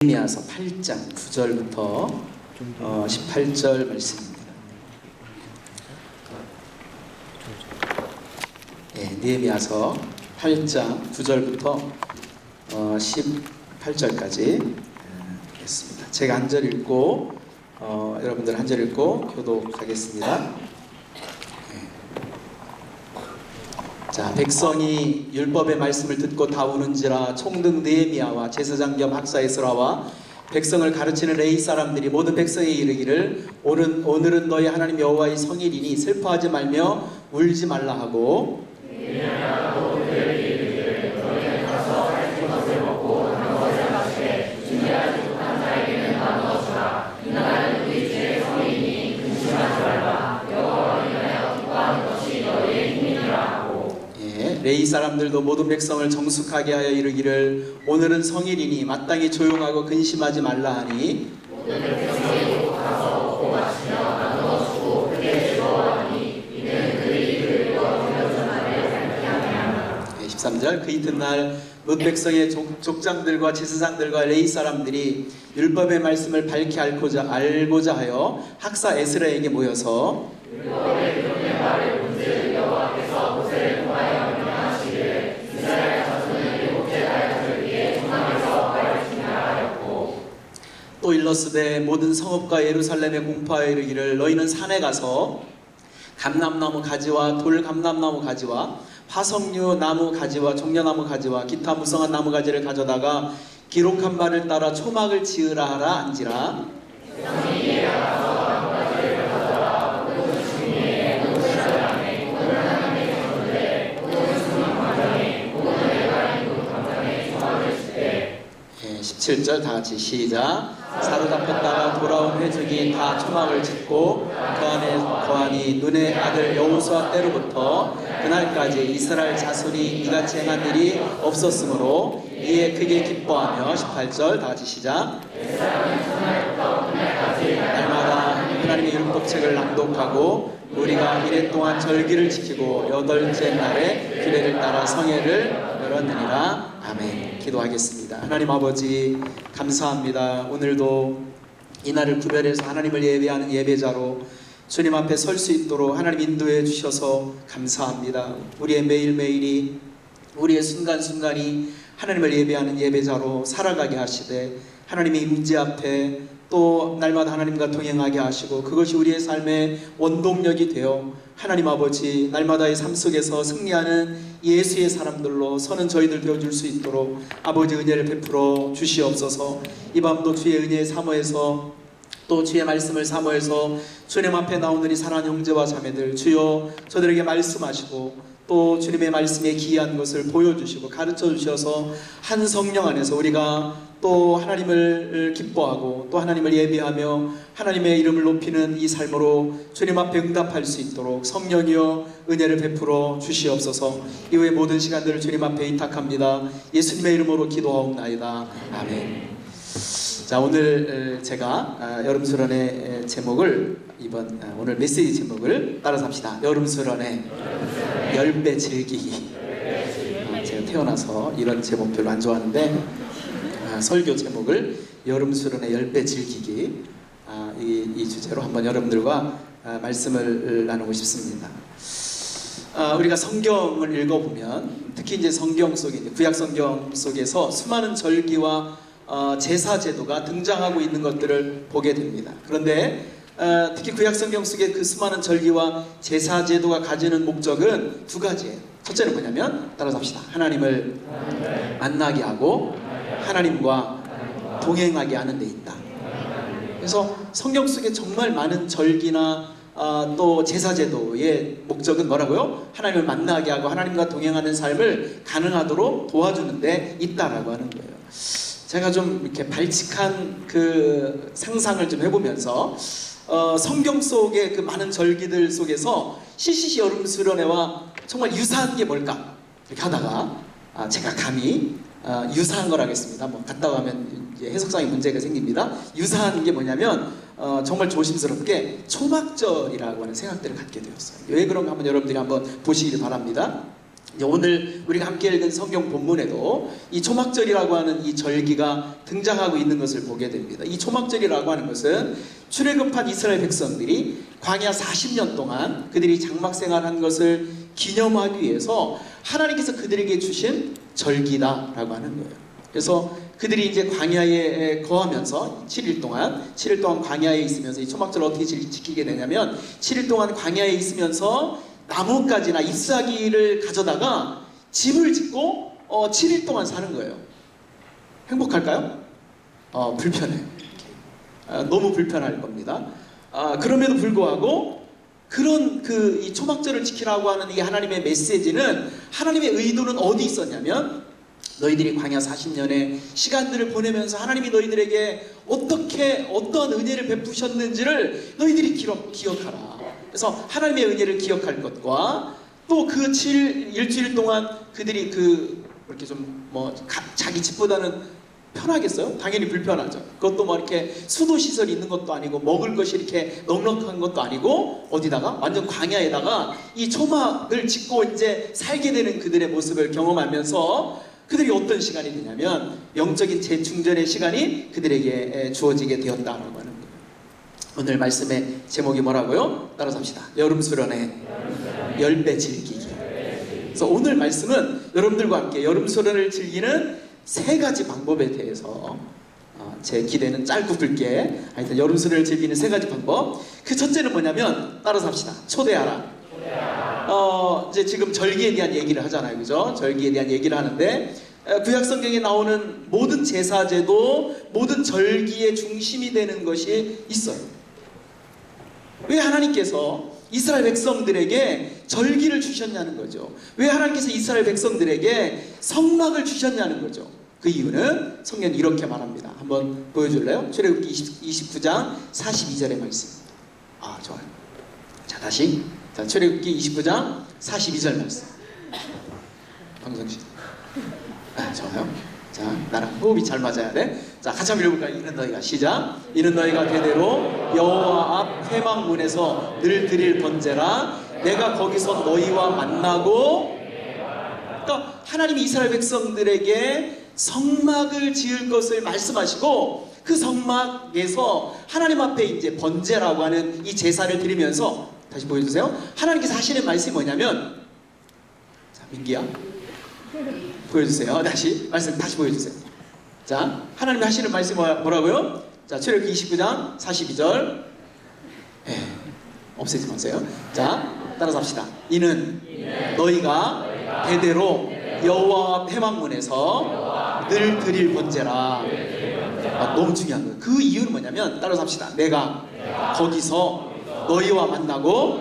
느헤미야서 8장 9절부터 18절 말씀입니다. 느헤미야서 8장 9절부터 18절까지 있습니다. 제가 한 절 읽고 여러분들 한 절 읽고 교독하겠습니다. 자, 백성이 율법의 말씀을 듣고 다 우는지라 총등 느헤미야와 제사장 겸 학사 에스라와 백성을 가르치는 레위 사람들이 모든 백성에 이르기를 오늘은 너희 하나님 여호와의 성일이니 슬퍼하지 말며 울지 말라 하고 레위 사람들도 모든 백성을 정숙하게 하여 이르기를 오늘은 성일이니 마땅히 조용하고 근심하지 말라 하니 모든 백성이 가서 먹고 마시며 나누어 주고 크게 즐거워하니 이는 그의 입을 열어 날에 살게 하며 13절 그 이튿날 뭇 백성의 족장들과 제사장들과 레위 사람들이 율법의 말씀을 밝히 알고자 하여 학사 에스라에게 모여서 율법의 기록된 말을 본즉 여호와께서 모세를 통하여 또 일러스되 모든 성읍과 예루살렘에 공포하여 이르기를 너희는 산에 가서 감람나무 가지와 돌감람나무 가지와 화석류 나무 가지와 종려나무 가지와 기타 무성한 나무 가지를 가져다가 기록한 바를 따라 초막을 지으라 하라 한지라. 예, 17절 다같이 시작. 사로잡혔다가 돌아온 회중이 다 초막을 짓고 그 안에 거하니 눈의 아들 여호수아 때로부터 그날까지 이스라엘 자손이 이같이 행한 일이 없었으므로 이에 크게 기뻐하며 18절 다같이 시작. 날마다 하나님의 율법책을 낭독하고 우리가 이래 동안 절기를 지키고 여덟째 날에 규례를 따라 성회를 열었느니라. 아멘. 기도하겠습니다. 하나님 아버지 감사합니다. 오늘도 이 날을 구별해서 하나님을 예배하는 예배자로 주님 앞에 설 수 있도록 하나님 인도해 주셔서 감사합니다. 우리의 매일매일이 우리의 순간순간이 하나님을 예배하는 예배자로 살아가게 하시되 하나님의 임재 앞에 또 날마다 하나님과 동행하게 하시고 그것이 우리의 삶의 원동력이 되어 하나님 아버지 날마다의 삶 속에서 승리하는 예수의 사람들로 서는 저희들 되어줄 수 있도록 아버지 은혜를 베풀어 주시옵소서. 이 밤도 주의 은혜의 사모에서 또 주의 말씀을 사모해서 주님 앞에 나오는 이 사랑하는 형제와 자매들 주여 저들에게 말씀하시고 또 주님의 말씀에 기이한 것을 보여주시고 가르쳐 주셔서 한 성령 안에서 우리가 또 하나님을 기뻐하고 또 하나님을 예배하며 하나님의 이름을 높이는 이 삶으로 주님 앞에 응답할 수 있도록 성령이여 은혜를 베풀어 주시옵소서. 이후의 모든 시간들을 주님 앞에 의탁합니다. 예수님의 이름으로 기도하옵나이다. 아멘. 자, 오늘 제가 여름수련의 제목을 오늘 메시지 제목을 따라서 합시다. 여름수련의 10배 즐기기. 제가 태어나서 이런 제목 별로 안 좋아하는데 설교 제목을 여름수련의 10배 즐기기 이 주제로 한번 여러분들과 말씀을 나누고 싶습니다. 우리가 성경을 읽어보면 특히 이제 성경 속에 구약 성경 속에서 수많은 절기와 제사 제도가 등장하고 있는 것들을 보게 됩니다. 그런데 특히 구약 성경 속에 그 수많은 절기와 제사 제도가 가지는 목적은 두 가지예요. 첫째는 뭐냐면 따라서 합시다. 하나님을 만나게 하고 하나님과 동행하게 하는 데 있다. 그래서 성경 속에 정말 많은 절기나 또 제사 제도의 목적은 뭐라고요? 하나님을 만나게 하고 하나님과 동행하는 삶을 가능하도록 도와주는 데 있다라고 하는 거예요. 제가 좀 이렇게 발칙한 그 상상을 좀 해보면서 성경 속의 그 많은 절기들 속에서 CCC 여름수련회와 정말 유사한 게 뭘까? 이렇게 하다가 제가 감히 유사한 걸 하겠습니다. 뭐 갔다 가면 이제 해석상의 문제가 생깁니다. 유사한 게 뭐냐면 정말 조심스럽게 초막절이라고 하는 생각들을 갖게 되었어요. 왜 그런가 한번 여러분들이 한번 보시길 바랍니다. 이제 오늘 우리가 함께 읽은 성경 본문에도 이 초막절이라고 하는 이 절기가 등장하고 있는 것을 보게 됩니다. 이 초막절이라고 하는 것은 출애굽한 이스라엘 백성들이 광야 40년 동안 그들이 장막 생활한 것을 기념하기 위해서 하나님께서 그들에게 주신 절기다라고 하는 거예요. 그래서 그들이 이제 광야에 거하면서 7일 동안 광야에 있으면서 이 초막절을 어떻게 지키게 되냐면 7일 동안 광야에 있으면서 나뭇가지나 잎사귀를 가져다가 집을 짓고 7일 동안 사는 거예요. 행복할까요? 불편해요. 너무 불편할 겁니다. 그럼에도 불구하고 그런 이 초막절을 지키라고 하는 이 하나님의 메시지는, 하나님의 의도는 어디 있었냐면, 너희들이 광야 40년의 시간들을 보내면서 하나님이 너희들에게 어떤 은혜를 베푸셨는지를 너희들이 기억하라. 그래서 하나님의 은혜를 기억할 것과 또 그 일주일 동안 그들이 이렇게 좀 자기 집보다는 편하겠어요? 당연히 불편하죠. 그것도 이렇게 수도 시설이 있는 것도 아니고 먹을 것이 이렇게 넉넉한 것도 아니고 어디다가 완전 광야에다가 이 초막을 짓고 이제 살게 되는 그들의 모습을 경험하면서 그들이 어떤 시간이 되냐면 영적인 재충전의 시간이 그들에게 주어지게 되었다라고 하는 거예요. 오늘 말씀의 제목이 뭐라고요? 따라서 합시다. 여름 수련의 10배 즐기기. 그래서 오늘 말씀은 여러분들과 함께 여름 수련을 즐기는 3가지 방법에 대해서 제 기대는 짧고 굵게, 하여튼 여름 수련을 즐기는 3가지 방법. 그 첫째는 뭐냐면 따라서 합시다. 초대하라. 이제 지금 절기에 대한 얘기를 하잖아요, 그죠? 절기에 대한 얘기를 하는데 구약 성경에 나오는 모든 제사제도 모든 절기의 중심이 되는 것이 있어요. 왜 하나님께서 이스라엘 백성들에게 절기를 주셨냐는 거죠. 왜 하나님께서 이스라엘 백성들에게 성막을 주셨냐는 거죠. 그 이유는 성경이 이렇게 말합니다. 한번 보여줄래요? 출애굽기 29장 42절의 말씀. 좋아요. 자, 다시. 자, 출애굽기 29장 42절 말씀. 방정씨. 좋아요. 자, 나랑 호흡이 잘 맞아야 돼. 자, 같이 한번 읽어볼까요? 이는 너희가, 시작. 이는 너희가 대대로 여호와 앞 회막문에서 늘 드릴 번제라. 내가 거기서 너희와 만나고. 그러니까 하나님이 이스라엘 백성들에게 성막을 지을 것을 말씀하시고, 그 성막에서 하나님 앞에 이제 번제라고 하는 이 제사를 드리면서, 다시 보여주세요. 하나님께서 하시는 말씀이 뭐냐면, 자, 민기야 보여주세요. 말씀 다시 보여주세요. 자, 하나님이 하시는 말씀이 뭐라고요? 자, 출애굽기 29장 42절. 없애지 마세요. 자, 따라서 합시다. 이는 너희가 대대로 여호와 회막문에서 늘 드릴 번제라. 너무 중요한 거예요. 그 이유는 뭐냐면 따라서 합시다. 내가 거기서 너희와 만나고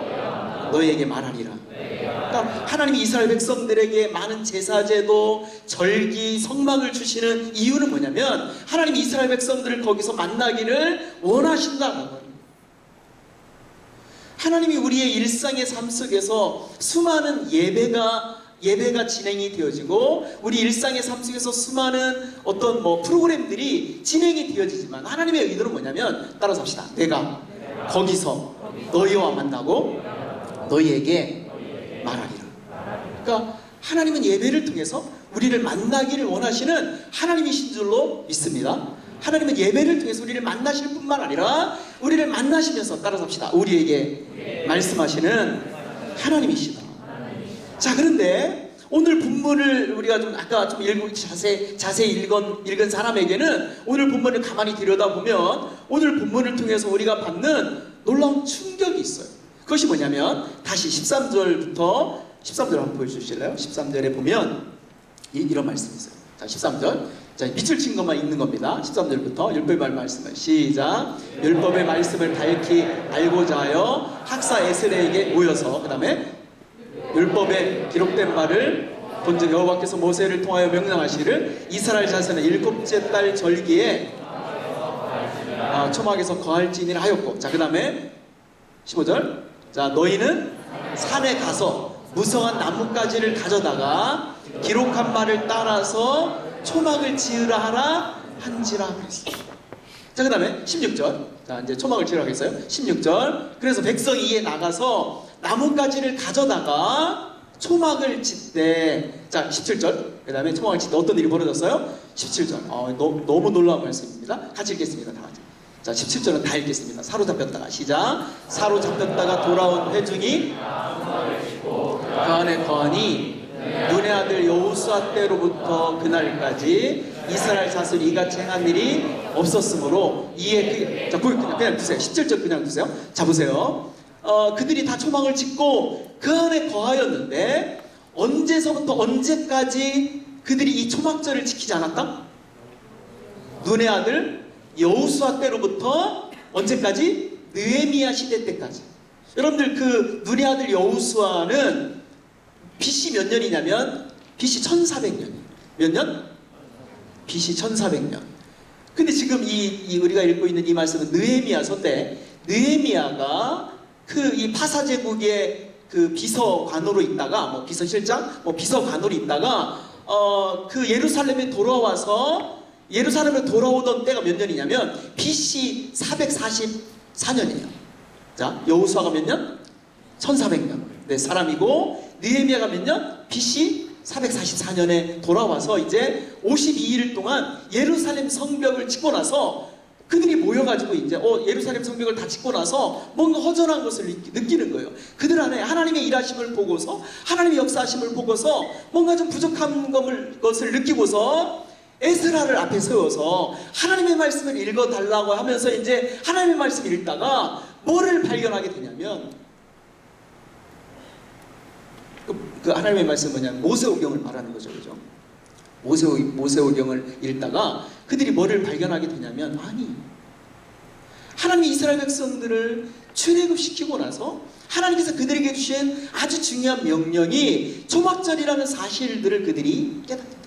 너희에게 말하리라. 그러니까 하나님이 이스라엘 백성들에게 많은 제사제도, 절기, 성막을 주시는 이유는 뭐냐면 하나님이 이스라엘 백성들을 거기서 만나기를 원하신다는 거예요. 하나님이 우리의 일상의 삶 속에서 수많은 예배가 진행이 되어지고 우리 일상의 삶 속에서 수많은 어떤 프로그램들이 진행이 되어지지만 하나님의 의도는 뭐냐면 따라서 합시다. 내가 거기서 너희와 만나고 너희에게 말하리라. 그러니까 하나님은 예배를 통해서 우리를 만나기를 원하시는 하나님이신 줄로 믿습니다. 하나님은 예배를 통해서 우리를 만나실 뿐만 아니라 우리를 만나시면서 따라서 합시다. 우리에게 말씀하시는 하나님이시다. 자, 그런데 오늘 본문을 우리가 아까 자세히 읽은 사람에게는 오늘 본문을 가만히 들여다보면 오늘 본문을 통해서 우리가 받는 놀라운 충격이 있어요. 그것이 뭐냐면 다시 13절부터 13절 한번 보여주실래요? 13절에 보면 이런 말씀이 있어요. 자, 13절. 자, 밑줄 친 것만 읽는 겁니다. 13절부터 율법의 말씀을 시작. 율법의 말씀을 밝히 알고자 하여 학사 에스라에게 모여서, 그 다음에 율법에 기록된 바를 본즉 여호와께서 모세를 통하여 명령하시기를 이스라엘 자손의 7째 달 절기에 초막에서 거할지니라 하였고, 자, 그 다음에 15절. 자, 너희는 산에 가서 무성한 나뭇가지를 가져다가 기록한 바를 따라서 초막을 지으라 하라 한지라 그랬어요. 자, 그 다음에 16절. 자, 이제 초막을 지으라 했어요. 16절. 그래서 백성이 이에 나가서 나뭇가지를 가져다가 초막을 칠 자 17절 그 다음에 초막을 칠 때 어떤 일이 벌어졌어요? 17절 너무 놀라운 말씀입니다. 같이 읽겠습니다. 다 같이. 자 17절은 다 읽겠습니다. 사로잡혔다가 시작. 사로잡혔다가 돌아온 회중이 그 안에 거하니 눈의 아들 여호수아 때로부터 그날까지 이스라엘 자손이 이같이 행한 일이 없었으므로 이에 그냥 두세요. 17절 그냥 두세요. 자 보세요. 그들이 다 초막을 짓고 그 안에 거하였는데 언제서부터 언제까지 그들이 이 초막절을 지키지 않았다? 눈의 아들 여호수아 때로부터 언제까지? 느헤미야 시대 때까지. 여러분들 그 눈의 아들 여호수아는 BC 몇 년이냐면 BC 1400년이에요. 몇 년? BC 1400년. 근데 지금 우리가 읽고 있는 이 말씀은 느헤미야서 때 느헤미야가 이 파사 제국의 그 비서관으로 있다가 비서실장 비서관으로 있다가 그 예루살렘에 돌아와서 예루살렘에 돌아오던 때가 몇 년이냐면 BC 444년이에요. 자, 여호수아가 몇 년? 1400년. 네, 사람이고 느헤미야가 몇 년? BC 444년에 돌아와서 이제 52일 동안 예루살렘 성벽을 짓고 나서 그들이 모여가지고 이제 예루살렘 성벽을 다 짓고 나서 뭔가 허전한 것을 느끼는 거예요. 그들 안에 하나님의 일하심을 보고서 하나님의 역사하심을 보고서 뭔가 좀 부족한 것을 느끼고서 에스라를 앞에 세워서 하나님의 말씀을 읽어달라고 하면서 이제 하나님의 말씀을 읽다가 뭐를 발견하게 되냐면 그 하나님의 말씀은 뭐냐면 모세오경을 말하는 거죠. 그죠? 모세오경을 읽다가 그들이 뭐를 발견하게 되냐면 아니 하나님이 이스라엘 백성들을 출애굽시키고 나서 하나님께서 그들에게 주신 아주 중요한 명령이 초막절이라는 사실들을 그들이 깨닫게 돼요.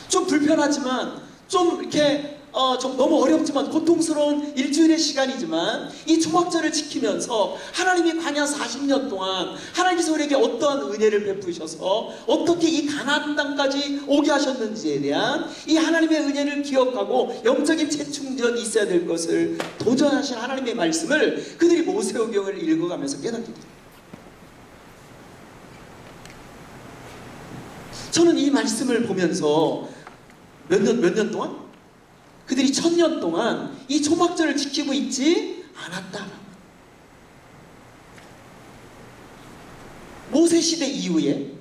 좀 불편하지만 좀 이렇게 좀 너무 어렵지만 고통스러운 일주일의 시간이지만 이 초막절을 지키면서 하나님이 광야 40년 동안 하나님께서 우리에게 어떠한 은혜를 베푸셔서 어떻게 이 가나안 땅까지 오게 하셨는지에 대한 이 하나님의 은혜를 기억하고 영적인 재충전이 있어야 될 것을 도전하신 하나님의 말씀을 그들이 모세오경을 읽어가면서 깨닫게 됩니다. 저는 이 말씀을 보면서 몇 년 동안? 그들이 1000년 동안 이 초막절을 지키고 있지 않았다. 모세 시대 이후에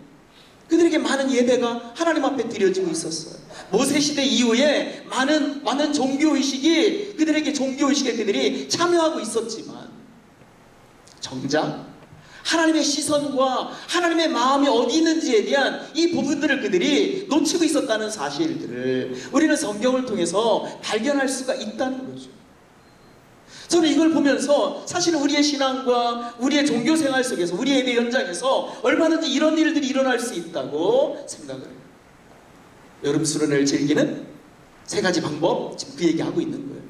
그들에게 많은 예배가 하나님 앞에 드려지고 있었어요. 모세 시대 이후에 많은 종교의식이 종교의식에 그들이 참여하고 있었지만 정작 하나님의 시선과 하나님의 마음이 어디 있는지에 대한 이 부분들을 그들이 놓치고 있었다는 사실들을 우리는 성경을 통해서 발견할 수가 있다는 거죠. 저는 이걸 보면서 사실은 우리의 신앙과 우리의 종교생활 속에서 우리의 예배 현장에서 얼마든지 이런 일들이 일어날 수 있다고 생각을 해요. 여름 수련회를 즐기는 3가지 방법 지금 그 얘기하고 있는 거예요.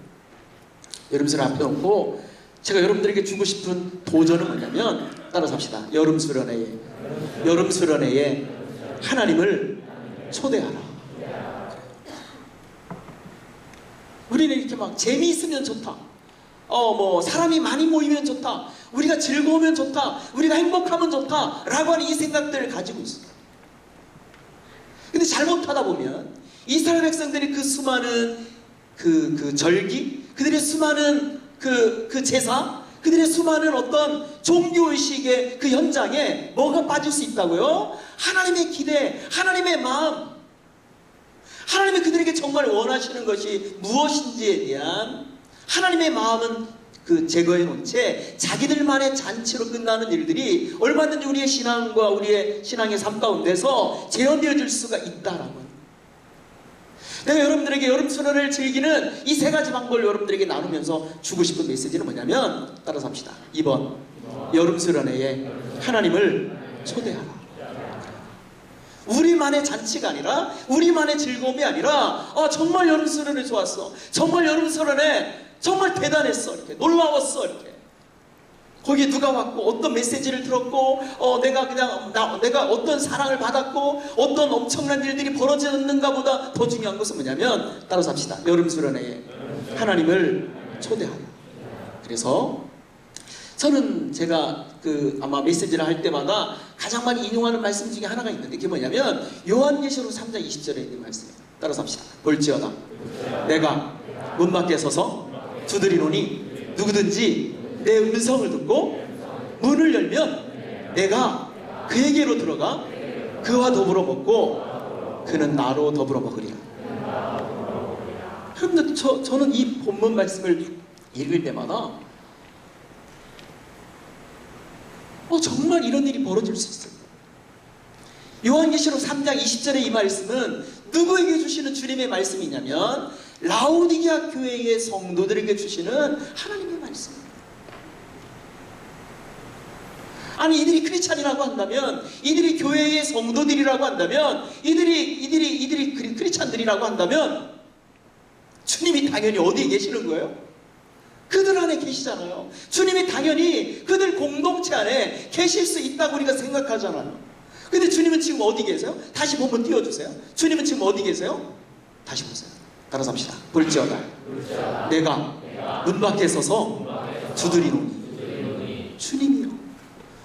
여름 수련회 앞에 놓고 제가 여러분들에게 주고 싶은 도전은 뭐냐면 따라서 합시다. 여름 수련회에 하나님을 초대하라. 우리는 이렇게 막 재미있으면 좋다. 사람이 많이 모이면 좋다. 우리가 즐거우면 좋다. 우리가 행복하면 좋다. 라고 하는 이 생각들을 가지고 있어요. 근데 잘못하다 보면 이스라엘 백성들이 그 수많은 그 절기, 그들의 수많은 그 제사, 그들의 수많은 어떤 종교의식의 그 현장에 뭐가 빠질 수 있다고요? 하나님의 기대, 하나님의 마음, 하나님이 그들에게 정말 원하시는 것이 무엇인지에 대한 하나님의 마음은 제거해 놓은 채 자기들만의 잔치로 끝나는 일들이 얼마든지 우리의 신앙과 우리의 신앙의 삶 가운데서 재현되어질 수가 있다라고. 내가 여러분들에게 여름 수련을 즐기는 이 3가지 방법을 여러분들에게 나누면서 주고 싶은 메시지는 뭐냐면 따라서 합시다. 2번 여름 수련회에 하나님을 초대하라. 우리만의 잔치가 아니라 우리만의 즐거움이 아니라 정말 여름 수련회 좋았어. 정말 여름 수련회 정말 대단했어. 이렇게 놀라웠어. 이렇게 거기에 누가 왔고 어떤 메시지를 들었고 내가 어떤 사랑을 받았고 어떤 엄청난 일들이 벌어졌는가 보다 더 중요한 것은 뭐냐면 따라서 합시다. 여름 수련회에 하나님을 초대하라. 그래서 저는 제가 아마 메시지를 할 때마다 가장 많이 인용하는 말씀 중에 하나가 있는데, 그게 뭐냐면 요한계시록 3장 20절에 있는 말씀입니다. 따라서 합시다. 볼지어다 내가 문 밖에 서서 두드리노니 누구든지 내 음성을 듣고 문을 열면 내가 그에게로 들어가 그와 더불어 먹고 그는 나로 더불어 먹으리라. 여러분들, 저는 이 본문 말씀을 읽을 때마다 정말 이런 일이 벌어질 수 있어요. 요한계시록 3장 20절의 이 말씀은 누구에게 주시는 주님의 말씀이냐면 라오디게아 교회의 성도들에게 주시는 하나님의 말씀입니다. 아니, 이들이 크리스찬이라고 한다면, 이들이 교회의 성도들이라고 한다면, 이들이 크리스찬들이라고 한다면 주님이 당연히 어디에 계시는 거예요? 그들 안에 계시잖아요. 주님이 당연히 그들 공동체 안에 계실 수 있다고 우리가 생각하잖아요. 근데 주님은 지금 어디 계세요? 다시 본문 띄워주세요. 주님은 지금 어디 계세요? 다시 보세요. 따라서 합시다. 볼지어다 내가 문 밖에 서서 두드리노니. 주님이요.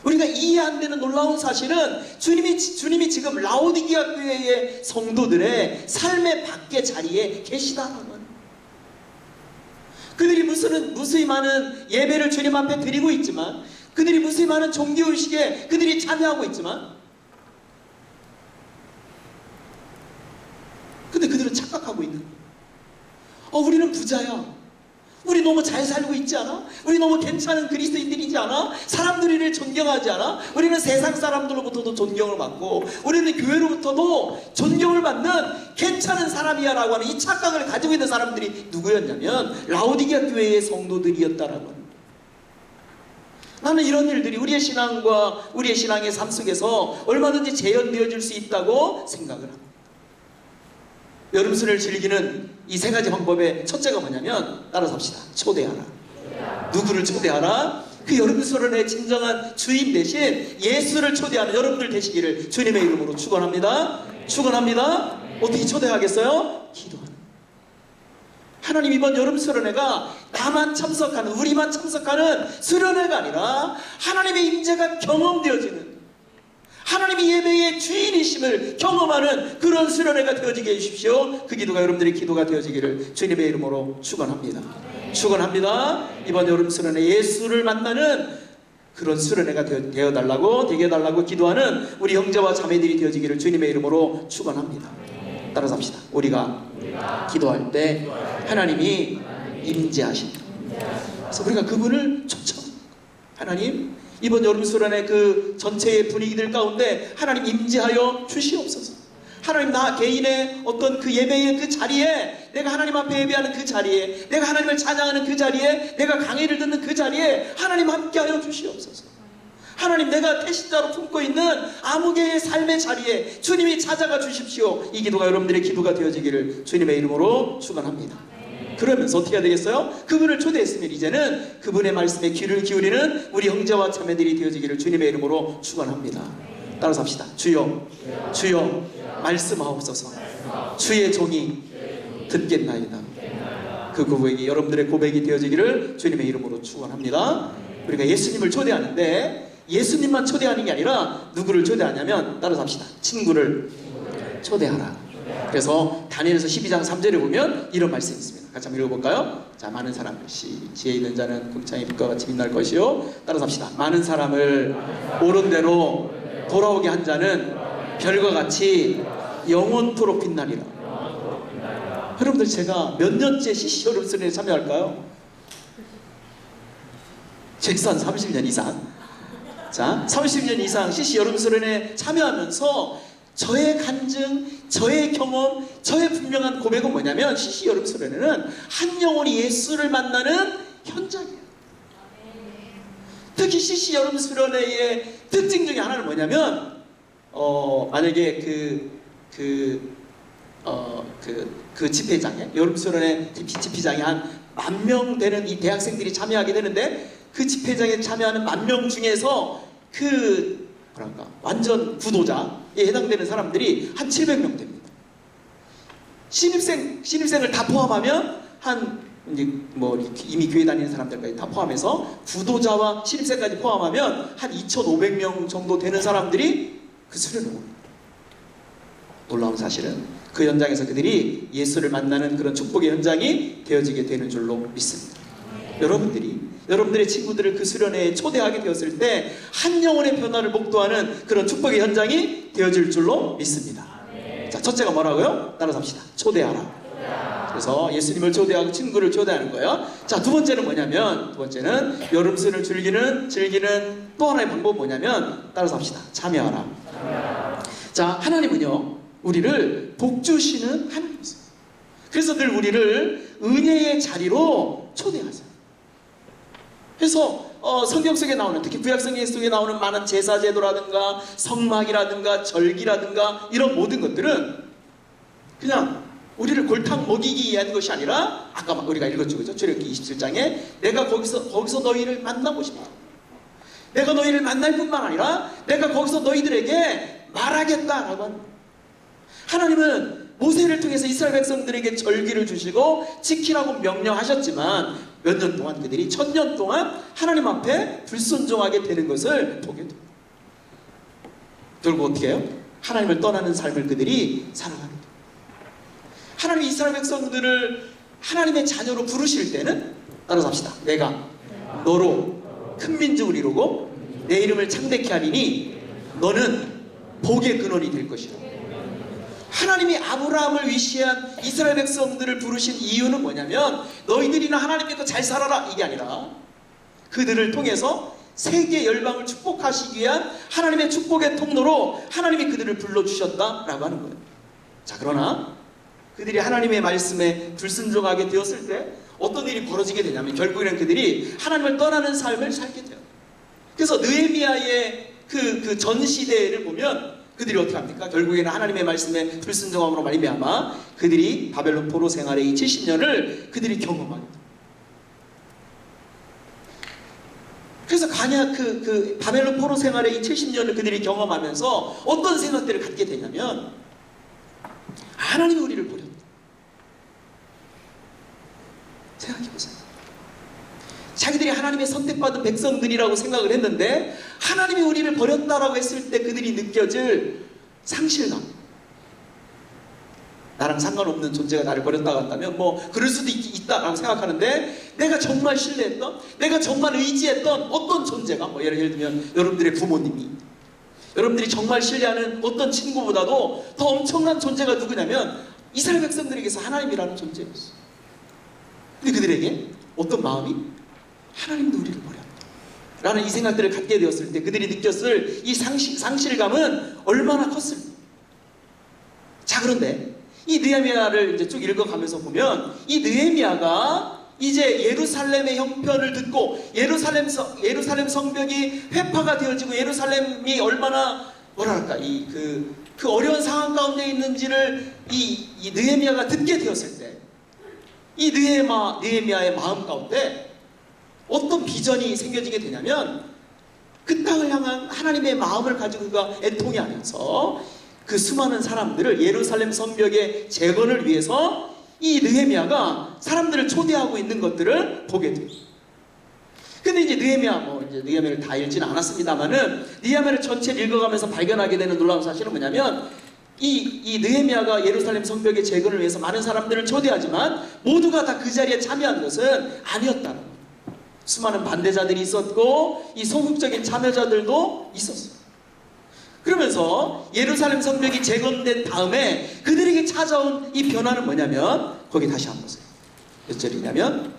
우리가 이해 안 되는 놀라운 사실은 주님이 지금 라오디게아 교회의 성도들의 삶의 밖의 자리에 계시다는, 그들이 무수히 많은 예배를 주님 앞에 드리고 있지만, 그들이 무수히 많은 종교의식에 그들이 참여하고 있지만, 근데 그들은 착각하고 있는 거예요. 우리는 부자야. 우리 너무 잘 살고 있지 않아? 우리 너무 괜찮은 그리스도인들이지 않아? 사람들이 우리를 존경하지 않아? 우리는 세상 사람들로부터도 존경을 받고 우리는 교회로부터도 존경을 받는 괜찮은 사람이야 라고 하는 이 착각을 가지고 있는 사람들이 누구였냐면 라오디게아 교회의 성도들이었다라고 합니다. 나는 이런 일들이 우리의 신앙과 우리의 신앙의 삶 속에서 얼마든지 재현되어질 수 있다고 생각을 합니다. 여름수를 즐기는 이 세 가지 방법의 첫째가 뭐냐면, 따라서 합시다. 초대하라. 누구를 초대하라? 그 여름수련의 진정한 주인 대신 예수를 초대하는 여러분들 되시기를 주님의 이름으로 축원합니다. 축원합니다. 어떻게 초대하겠어요? 기도하는. 하나님, 이번 여름 수련회가 나만 참석하는, 우리만 참석하는 수련회가 아니라 하나님의 임재가 경험되어지는, 하나님이 예배의 주인이심을 경험하는 그런 수련회가 되어지게 해주십시오. 그 기도가 여러분들의 기도가 되어지기를 주님의 이름으로 축원합니다. 축원합니다. 이번 여름 수련회 예수를 만나는 그런 수련회가 되게 해달라고 기도하는 우리 형제와 자매들이 되어지기를 주님의 이름으로 축원합니다. 따라서 합시다. 우리가 기도할 때 하나님이 임재하신다. 그래서 우리가 그분을 초청합니다. 하나님, 이번 여름 수련회 그 전체의 분위기들 가운데 하나님 임재하여 주시옵소서. 하나님, 나 개인의 어떤 그 예배의 그 자리에, 내가 하나님 앞에 예배하는 그 자리에, 내가 하나님을 찬양하는 그 자리에, 내가 강의를 듣는 그 자리에 하나님 함께하여 주시옵소서. 하나님, 내가 태신자로 품고 있는 아무개의 삶의 자리에 주님이 찾아가 주십시오. 이 기도가 여러분들의 기도가 되어지기를 주님의 이름으로 축원합니다. 그러면서 어떻게 해야 되겠어요? 그분을 초대했으면 이제는 그분의 말씀에 귀를 기울이는 우리 형제와 자매들이 되어지기를 주님의 이름으로 축원합니다. 따라서 합시다. 주여, 주여, 말씀하옵소서. 주의 종이 듣겠나이다. 그 고백이 여러분들의 고백이 되어지기를 주님의 이름으로 축원합니다. 우리가 예수님을 초대하는데 예수님만 초대하는 게 아니라 누구를 초대하냐면, 따라서 합시다. 친구를 초대하라. 그래서 다니엘서 12장 3절에 보면 이런 말씀이 있습니다. 같이 한번 읽어볼까요? 자, 많은 사람을 지혜 있는 자는 궁창의 빛과 같이 빛날 것이요. 따라서 합시다. 많은 사람을 옳은 대로 돌아오게 한 자는 별과 같이 영원토록 빛나리라. 여러분들, 제가 몇 년째 CC 여름 수련회에 참여할까요? 최소한 30년 이상. 자, 30년 이상 CC 여름 수련회에 참여하면서 저의 간증, 저의 경험, 저의 분명한 고백은 뭐냐면, CC 여름 수련회는 한 영혼이 예수를 만나는 현장이에요. 특히 CC 여름 수련회의 특징 중에 하나는 뭐냐면, 만약에 그 집회장에, 여름 수련회 집회장에 한 10,000명 되는 이 대학생들이 참여하게 되는데, 그 집회장에 참여하는 10,000명 중에서 완전 구도자에 해당되는 사람들이 한 700명 됩니다. 신입생을 다 포함하면 한 이제 뭐 이미 교회 다니는 사람들까지 다 포함해서 구도자와 신입생까지 포함하면 한 2,500명 정도 되는 사람들이 그 수련을 옵니다. 놀라운 사실은 그 현장에서 그들이 예수를 만나는 그런 축복의 현장이 되어지게 되는 줄로 믿습니다. 여러분들의 친구들을 그 수련회에 초대하게 되었을 때 한 영혼의 변화를 목도하는 그런 축복의 현장이 되어질 줄로 믿습니다. 자, 첫째가 뭐라고요? 따라서 합시다. 초대하라. 그래서 예수님을 초대하고 친구를 초대하는 거예요. 자, 두 번째는 뭐냐면, 두 번째는 여름순을 즐기는 또 하나의 방법은 뭐냐면, 따라서 합시다. 참여하라. 자, 하나님은요, 우리를 복주시는 하나님이세요. 그래서 늘 우리를 은혜의 자리로 초대하세요. 그래서 성경 속에 나오는, 특히 구약성경 속에 나오는 많은 제사제도라든가 성막이라든가 절기라든가 이런 모든 것들은 그냥 우리를 골탕 먹이기 위한 것이 아니라, 아까 우리가 읽었죠, 그죠? 출애굽기 27장에 내가 거기서 너희를 만나고 싶다. 내가 너희를 만날 뿐만 아니라 내가 거기서 너희들에게 말하겠다라고 하는 거예요. 하나님은 모세를 통해서 이스라엘 백성들에게 절기를 주시고 지키라고 명령하셨지만 몇 년 동안 그들이 1000년 동안 하나님 앞에 불순종하게 되는 것을 보게 됩니다. 결국 어떻게 해요? 하나님을 떠나는 삶을 그들이 살아가게 됩니다. 하나님이 이스라엘 백성들을 하나님의 자녀로 부르실 때는, 따라서 합시다. 내가 너로 큰 민족을 이루고 내 이름을 창대케 하리니 너는 복의 근원이 될 것이라. 하나님이 아브라함을 위시한 이스라엘 백성들을 부르신 이유는 뭐냐면, 너희들이나 하나님 믿고 잘 살아라 이게 아니라 그들을 통해서 세계 열방을 축복하시기 위한 하나님의 축복의 통로로 하나님이 그들을 불러주셨다라고 하는 거예요. 자, 그러나 그들이 하나님의 말씀에 불순종하게 되었을 때 어떤 일이 벌어지게 되냐면, 결국에는 그들이 하나님을 떠나는 삶을 살게 돼요. 그래서 느헤미야의 그 전 시대를 보면 그들이 어떻게 합니까? 결국에는 하나님의 말씀에 불순종함으로 말미암아 그들이 바벨론 포로 생활의 이 70년을 그들이 경험하게 돼요. 그래서 그 바벨론 포로 생활의 이 70년을 그들이 경험하면서 어떤 생각들을 갖게 되냐면, 하나님이 우리를 버렸다. 생각해보세요. 자기들이 하나님의 선택받은 백성들이라고 생각을 했는데 하나님이 우리를 버렸다라고 했을 때 그들이 느껴질 상실감, 나랑 상관없는 존재가 나를 버렸다고 한다면 뭐 그럴 수도 있다라고 생각하는데, 내가 정말 신뢰했던, 내가 정말 의지했던 어떤 존재가, 뭐 예를 들면 여러분들의 부모님이, 여러분들이 정말 신뢰하는 어떤 친구보다도 더 엄청난 존재가 누구냐면 이스라엘 백성들에게서 하나님이라는 존재였어요. 근데 그들에게 어떤 마음이, 하나님도 우리를 버렸다 라는 이 생각들을 갖게 되었을 때 그들이 느꼈을 이 상실감은 얼마나 컸을까. 자, 그런데 이 느헤미야를 이제 쭉 읽어가면서 보면, 이 느헤미야가 이제 예루살렘의 형편을 듣고 예루살렘 성벽이 회파가 되어지고 예루살렘이 얼마나 뭐랄까 그 어려운 상황 가운데 있는지를 이 느헤미야가 듣게 되었을 때, 이 느헤미야의 마음 가운데 어떤 비전이 생겨지게 되냐면, 그 땅을 향한 하나님의 마음을 가지고 그가 애통해 하면서 그 수많은 사람들을 예루살렘 성벽의 재건을 위해서 이 느헤미야가 사람들을 초대하고 있는 것들을 보게 돼요. 근데 이제 느헤미야를 다 읽지는 않았습니다만은 느헤미야를 전체를 읽어가면서 발견하게 되는 놀라운 사실은 뭐냐면, 이 느헤미야가 예루살렘 성벽의 재건을 위해서 많은 사람들을 초대하지만 모두가 다 그 자리에 참여한 것은 아니었다는 거예요. 수많은 반대자들이 있었고 이 소극적인 참여자들도 있었어요. 그러면서 예루살렘 성벽이 재건된 다음에 그들에게 찾아온 이 변화는 뭐냐면, 거기 다시 한번 보세요. 몇 절이냐면,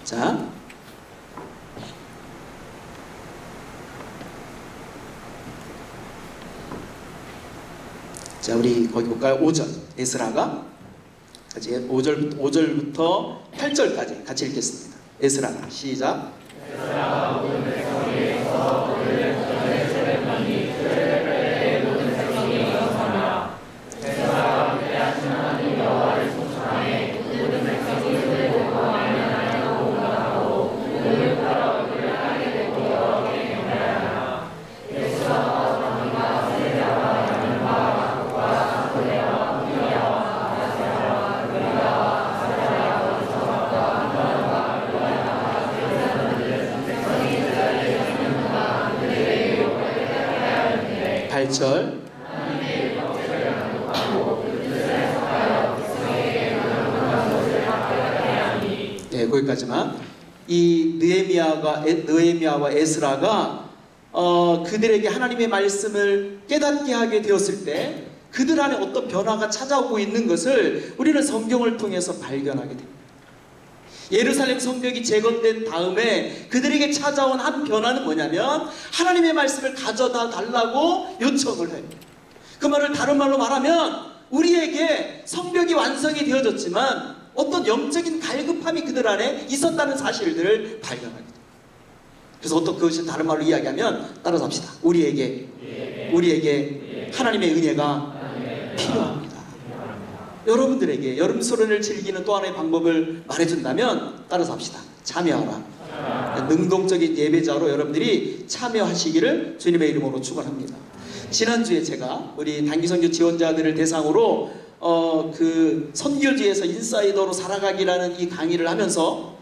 자, 우리 거기 볼까요? 5절. 에스라가 5절부터 8절까지 같이 읽겠습니다. 에스라가 시작. 에스라가 모든 백성을 위해서 그들의 전에 세례만이 그들의 모든 백성이 일어서라. 에스라가 위대하신 하나님 여호와를颂颂하며 모든 백성이 그를 보고 말미암아 공감하고 그를 따라 그를 따르게 되고 여러 개 경배하라. 에스라가 왕과 세자와 야민과 각과 사토레와 미야 몇 절? 네, 거기까지만. 이 느헤미야와 에스라가 그들에게 하나님의 말씀을 깨닫게 하게 되었을 때 그들 안에 어떤 변화가 찾아오고 있는 것을 우리는 성경을 통해서 발견하게 됩니다. 예루살렘 성벽이 재건된 다음에 그들에게 찾아온 한 변화는 뭐냐면 하나님의 말씀을 가져다 달라고 요청을 해요. 그 말을 다른 말로 말하면 우리에게 성벽이 완성이 되어졌지만 어떤 영적인 갈급함이 그들 안에 있었다는 사실들을 발견하게 됩니다. 그래서 어떤 그것이 다른 말로 이야기하면 따라서 합시다. 우리에게 하나님의 은혜가 필요합니다. 여러분들에게 여름 수련을 즐기는 또 하나의 방법을 말해준다면 따라서 합시다. 참여하라. 능동적인 예배자로 여러분들이 참여하시기를 주님의 이름으로 축원합니다. 지난주에 제가 우리 단기선교 지원자들을 대상으로 그 선교지에서 인사이더로 살아가기라는 이 강의를 하면서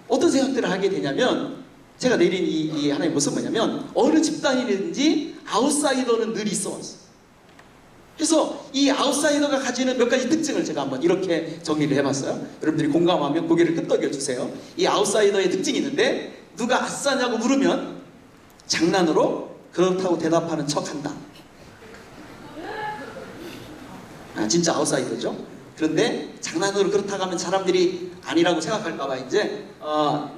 어떤 생각들을 하게 되냐면 제가 내린 이 하나의 모습은 뭐냐면 어느 집단이든지 아웃사이더는 늘 있어 왔어요. 그래서 이 아웃사이더가 가지는 몇 가지 특징을 제가 한번 이렇게 정리를 해봤어요. 여러분들이 공감하면 고개를 끄덕여 주세요. 이 아웃사이더의 특징이 있는데 누가 아싸냐고 물으면 장난으로 그렇다고 대답하는 척한다. 진짜 아웃사이더죠. 그런데 장난으로 그렇다고 하면 사람들이 아니라고 생각할까봐 이제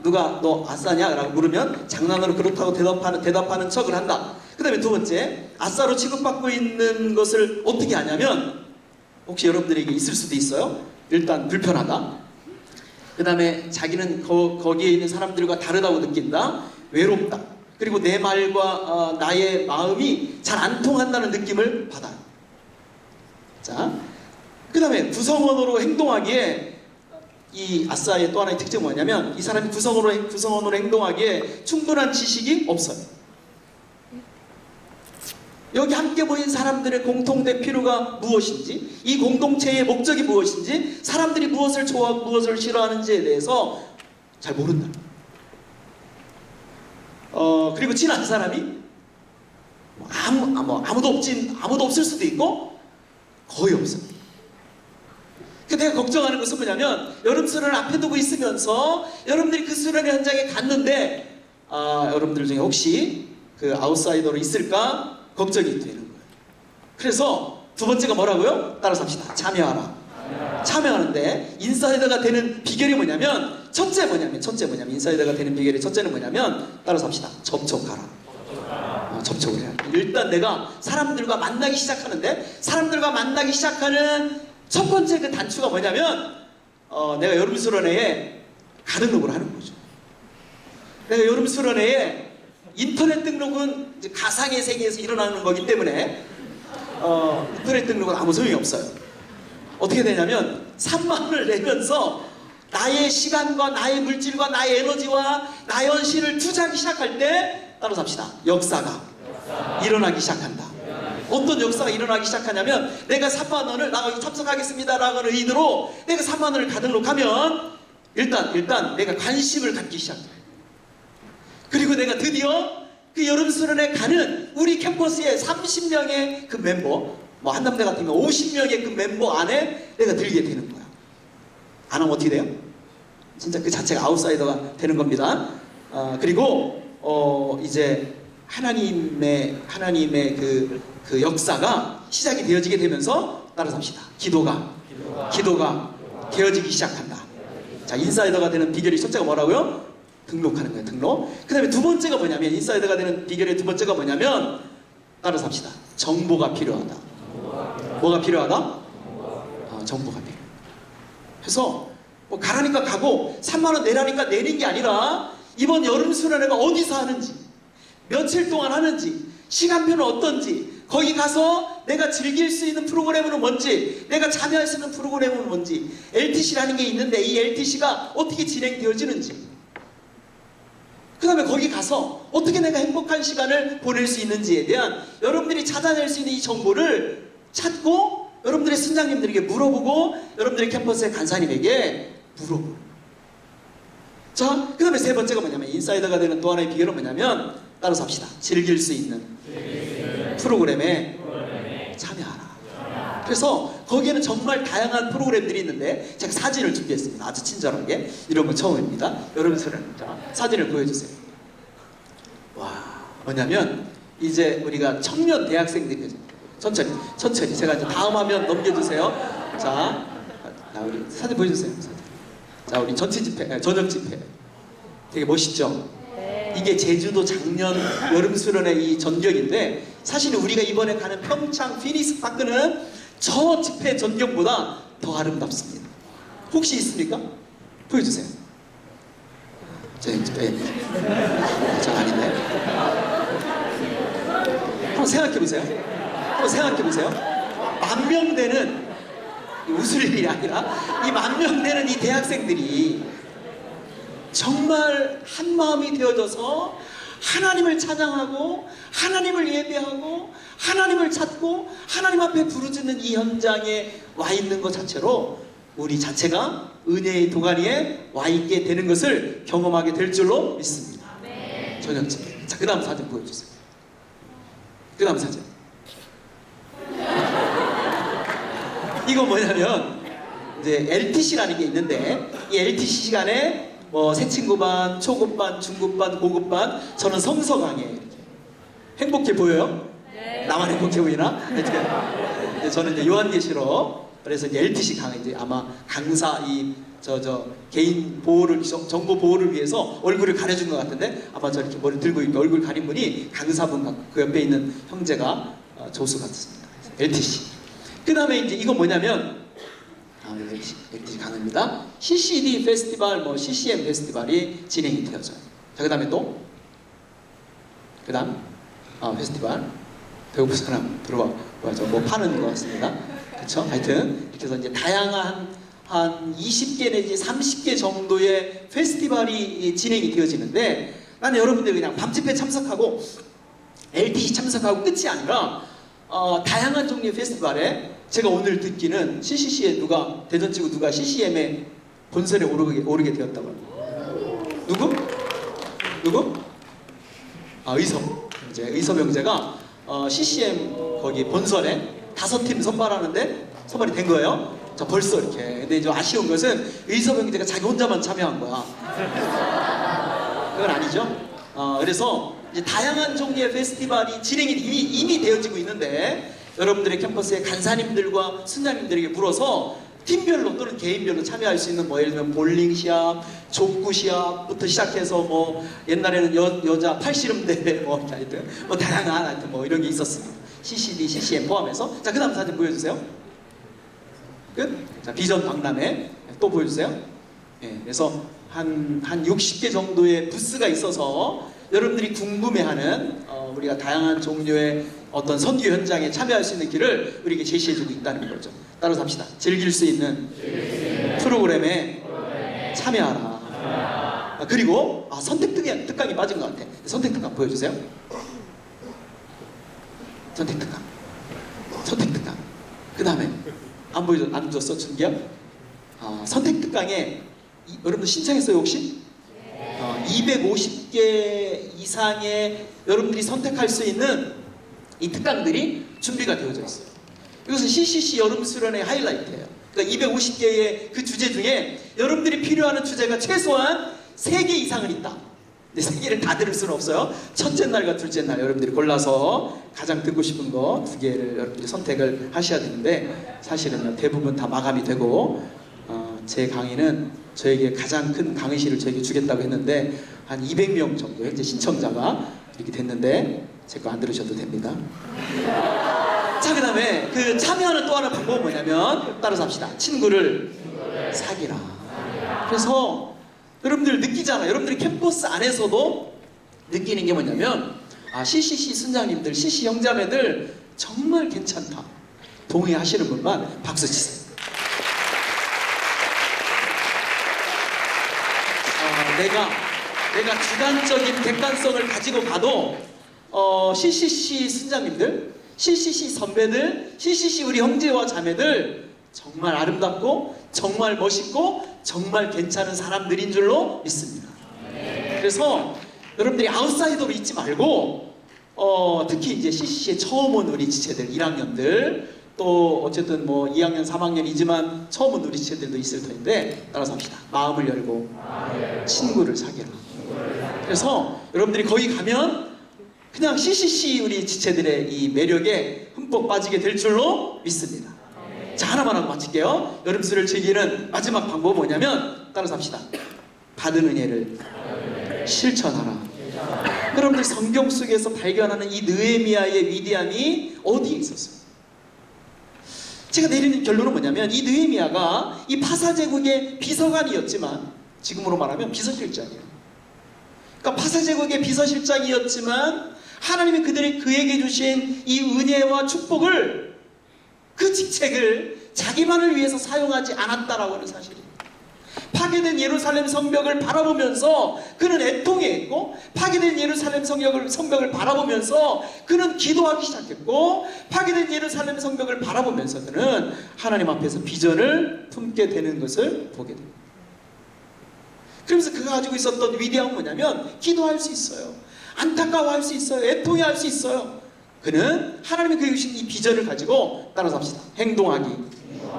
누가 너 아싸냐? 라고 물으면 장난으로 그렇다고 대답하는 척을 한다. 그 다음에 두 번째, 아싸로 취급받고 있는 것을 어떻게 하냐면 혹시 여러분들에게 있을 수도 있어요. 일단 불편하다. 그 다음에 자기는 거기에 있는 사람들과 다르다고 느낀다. 외롭다. 그리고 내 말과 나의 마음이 잘 안 통한다는 느낌을 받아요. 자, 그 다음에 구성원으로 행동하기에 이 아싸의 또 하나의 특징은 뭐냐면 이 사람이 구성원으로 행동하기에 충분한 지식이 없어요. 여기 함께 모인 사람들의 공통된 필요가 무엇인지, 이 공동체의 목적이 무엇인지, 사람들이 무엇을 좋아하고 무엇을 싫어하는지에 대해서 잘 모른다. 그리고 친한 사람이 아무도 없을 수도 있고 거의 없어요. 내가 걱정하는 것은 뭐냐면 여름 수련을 앞에 두고 있으면서 여러분들이 그 수련의 현장에 갔는데 여러분들 중에 혹시 그 아웃사이더로 있을까 걱정이 되는 거예요. 그래서 두 번째가 뭐라고요? 따라서 합시다. 참여하라. 참여하는데 인사이더가 되는 비결이 뭐냐면 첫째 뭐냐면 인사이더가 되는 비결이 첫째는 뭐냐면 따라서 합시다. 접촉하라. 접촉을 해야 돼. 일단 내가 사람들과 만나기 시작하는데 사람들과 만나기 시작하는 첫 번째 그 단추가 뭐냐면 내가 여름 수련회에 가는 놈으로 하는 거죠. 내가 여름 수련회에 인터넷 등록은 이제 가상의 세계에서 일어나는 거기 때문에 인터넷 등록은 아무 소용이 없어요. 어떻게 되냐면 3만 원을 내면서 나의 시간과 나의 물질과 나의 에너지와 나의 헌신을 투자하기 시작할 때 따라서 합시다. 역사가 일어나기 시작한다. 어떤 역사가 일어나기 시작하냐면 내가 3만 원을 나가기 참석하겠습니다 라는 의도로 내가 3만 원을 가득록하면 일단 내가 관심을 갖기 시작해요. 그리고 내가 드디어 그 여름 수련회 가는 우리 캠퍼스의 30명의 그 멤버, 뭐 한남대 같으면 50명의 그 멤버 안에 내가 들게 되는 거야. 안 하면 어떻게 돼요? 진짜 그 자체가 아웃사이더가 되는 겁니다. 그리고 이제 하나님의 그 역사가 시작이 되어지게 되면서 따라서 합시다. 기도가 되어지기 시작한다. 자, 인사이더가 되는 비결이 첫째가 뭐라고요? 등록하는 거예요. 등록. 그 다음에 두 번째가 뭐냐면 인사이더가 되는 비결의 두 번째가 뭐냐면 따라서 합시다. 정보가 필요하다. 뭐가 필요하다? 정보가 필요해. 그래서 뭐 가라니까 가고 3만 원 내라니까 내는 게 아니라 이번 여름 수련회가 어디서 하는지, 며칠 동안 하는지, 시간표는 어떤지, 거기 가서 내가 즐길 수 있는 프로그램은 뭔지, 내가 참여할 수 있는 프로그램은 뭔지, LTC라는 게 있는데 이 LTC가 어떻게 진행되어지는지, 그 다음에 거기 가서 어떻게 내가 행복한 시간을 보낼 수 있는지에 대한 여러분들이 찾아낼 수 있는 이 정보를 찾고 여러분들의 순장님들에게 물어보고 여러분들의 캠퍼스의 간사님에게 물어보고. 자, 그 다음에 세 번째가 뭐냐면 인사이더가 되는 또 하나의 비결은 뭐냐면 따라서 합시다. 즐길 수 있는 프로그램에 참여하라. 그래서 거기에는 정말 다양한 프로그램들이 있는데 제가 사진을 준비했습니다. 아주 친절하게. 이런 건 처음입니다. 여러분들은 자, 사진을 보여주세요. 와, 뭐냐면 이제 우리가 청년 대학생들이 천천히 제가 이제 다음 화면 넘겨주세요. 자, 우리 사진 보여주세요. 자, 우리 전체 집회, 저녁 집회 되게 멋있죠? 이게 제주도 작년 여름 수련회 이 전경인데 사실 우리가 이번에 가는 평창 피니스 파크는 저 집회 전경보다 더 아름답습니다. 혹시 있습니까? 보여주세요. 저 아닌데. 한번 생각해보세요. 만 명 되는, 웃을 일이 아니라 이 만 명 되는 이 대학생들이 정말 한 마음이 되어져서 하나님을 찬양하고 하나님을 예배하고 하나님을 찾고 하나님 앞에 부르짖는 이 현장에 와 있는 것 자체로 우리 자체가 은혜의 도가니에 와 있게 되는 것을 경험하게 될 줄로 믿습니다. 저녁 집회. 자, 그 다음 사진 보여주세요. 그 다음 사진. 이거 뭐냐면 이제 LTC라는 게 있는데 이 LTC 시간에 뭐 새친구반, 초급반, 중급반, 고급반 저는 성서 강의. 행복해 보여요? 네. 나만 행복해 보이나? 저는 이제 요한계시록 그래서 이제 LTC 강의 이제 아마 강사 저 개인 보호를 정보 보호를 위해서 얼굴을 가려준 것 같은데 아마 저렇게 머리 들고 있고 얼굴 가린 분이 강사분 같고 그 옆에 있는 형제가 조수 같습니다. LTC. 그 다음에 이제 이거 뭐냐면 LTC 강의입니다. CCD 페스티벌, 뭐 CCM 페스티벌이 진행이 되어져요. 자, 그 다음에 또 그 다음 페스티벌 배고픈 사람 들어와 뭐 파는 것 같습니다. 그렇죠? 하여튼 이렇게 해서 이제 다양한 한 20개 내지 30개 정도의 페스티벌이 진행이 되어지는데 나는 여러분들 그냥 밤집회 참석하고 LTC 참석하고 끝이 아니라 다양한 종류의 페스티벌에 제가 오늘 듣기는 CCC에 대전지구 누가 CCM에 본선에 오르게 되었다고요. 누구? 의섭 형제가 CCM 거기 본선에 5팀 선발하는데 선발이 된 거예요. 자, 벌써 이렇게. 근데 이제 아쉬운 것은 의섭 형제가 자기 혼자만 참여한 거야. 그건 아니죠. 그래서 이제 다양한 종류의 페스티벌이 진행이 이미 되어지고 있는데 여러분들의 캠퍼스의 간사님들과 순장님들에게 물어서 팀별로 또는 개인별로 참여할 수 있는 뭐 예를 들면 볼링 시합, 족구 시합부터 시작해서 뭐 옛날에는 여자 팔씨름 대회 뭐 하여튼 뭐 다양한 하여튼 뭐 이런 게 있었습니다. CCD, CCM 포함해서. 자, 그 다음 사진 보여주세요. 끝. 자, 비전 박람회 또 보여주세요. 예, 그래서 한 60개 정도의 부스가 있어서 여러분들이 궁금해하는 우리가 다양한 종류의 어떤 선교 현장에 참여할 수 있는 길을 우리에게 제시해주고 있다는 거죠. 따라서 합시다. 즐길 수 있는 프로그램에 참여하라. 그리고 선택 특강이 빠진 것 같아. 선택 특강 보여주세요. 선택 특강. 그 다음에 안 줬어 준기야? 선택 특강에 여러분들 신청했어요 혹시? 250개 이상의 여러분들이 선택할 수 있는 이 특강들이 준비가 되어져 있어요. 이것은 CCC 여름 수련의 하이라이트예요. 그러니까 250개의 그 주제 중에 여러분들이 필요하는 주제가 최소한 3개 이상은 있다. 근데 3개를 다 들을 수는 없어요. 첫째 날과 둘째 날 여러분들이 골라서 가장 듣고 싶은 거 2개를 여러분들이 선택을 하셔야 되는데 사실은 대부분 다 마감이 되고 제 강의는 저에게 가장 큰 강의실을 저에게 주겠다고 했는데 한 200명 정도 현재 신청자가 이렇게 됐는데 제 거 안 들으셔도 됩니다. 자, 그 다음에 그 참여하는 또 하나 방법은 뭐냐면 따라서 합시다. 친구를 사귀라. 그래서 여러분들 느끼잖아요. 여러분들이 캠퍼스 안에서도 느끼는 게 뭐냐면 CCC 순장님들, CCC 형제자매들 정말 괜찮다. 동의하시는 분만 박수 치세요. 내가 주관적인 객관성을 가지고 봐도 CCC 순장님들, CCC 선배들, CCC 우리 형제와 자매들 정말 아름답고 정말 멋있고 정말 괜찮은 사람들인 줄로 믿습니다. 그래서 여러분들이 아웃사이더로 있지 말고 특히 이제 CCC에 처음 온 우리 지체들 1학년들 또 어쨌든 뭐 2학년 3학년이지만 처음 온 우리 지체들도 있을 텐데 따라서 합시다. 마음을 열고 친구를 사귀라. 그래서 여러분들이 거기 가면 그냥 CCC 우리 지체들의 이 매력에 흠뻑 빠지게 될 줄로 믿습니다. 자, 하나만 하고 마칠게요. 여름수를 즐기는 마지막 방법은 뭐냐면 따라서 합시다. 받은 은혜를 실천하라. 여러분들 성경 속에서 발견하는 이 느헤미야의 위대함이 어디에 있었어요? 제가 내리는 결론은 뭐냐면 이 느헤미야가 이 파사제국의 비서관이었지만 지금으로 말하면 비서실장이에요. 그러니까 파사제국의 비서실장이었지만 하나님이 그에게 주신 이 은혜와 축복을 그 직책을 자기만을 위해서 사용하지 않았다라고 하는 사실입니다. 파괴된 예루살렘 성벽을 바라보면서 그는 애통해했고 파괴된 예루살렘 성벽을 바라보면서 그는 기도하기 시작했고 파괴된 예루살렘 성벽을 바라보면서 그는 하나님 앞에서 비전을 품게 되는 것을 보게 됩니다. 그러면서 그가 가지고 있었던 위대함은 뭐냐면 기도할 수 있어요. 안타까워할 수 있어요. 애통해할 수 있어요. 그는 하나님이 그에게 주신 이 비전을 가지고 따라서 합시다. 행동하기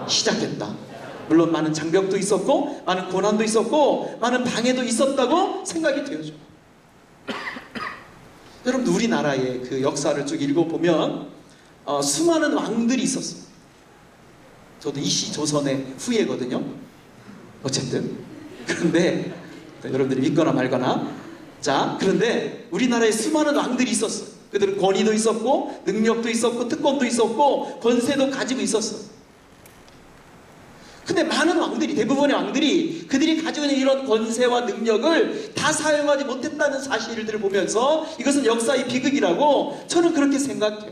시작했다. 물론 많은 장벽도 있었고 많은 고난도 있었고 많은 방해도 있었다고 생각이 되어져. 여러분 우리나라의 그 역사를 쭉 읽어보면 수많은 왕들이 있었어요. 저도 이시 조선의 후예거든요. 어쨌든 그런데 여러분들이 믿거나 말거나 자 그런데 우리나라에 수많은 왕들이 있었어요. 그들은 권위도 있었고 능력도 있었고 특권도 있었고 권세도 가지고 있었어요. 근데 많은 왕들이 대부분의 왕들이 그들이 가지고 있는 이런 권세와 능력을 다 사용하지 못했다는 사실들을 보면서 이것은 역사의 비극이라고 저는 그렇게 생각해요.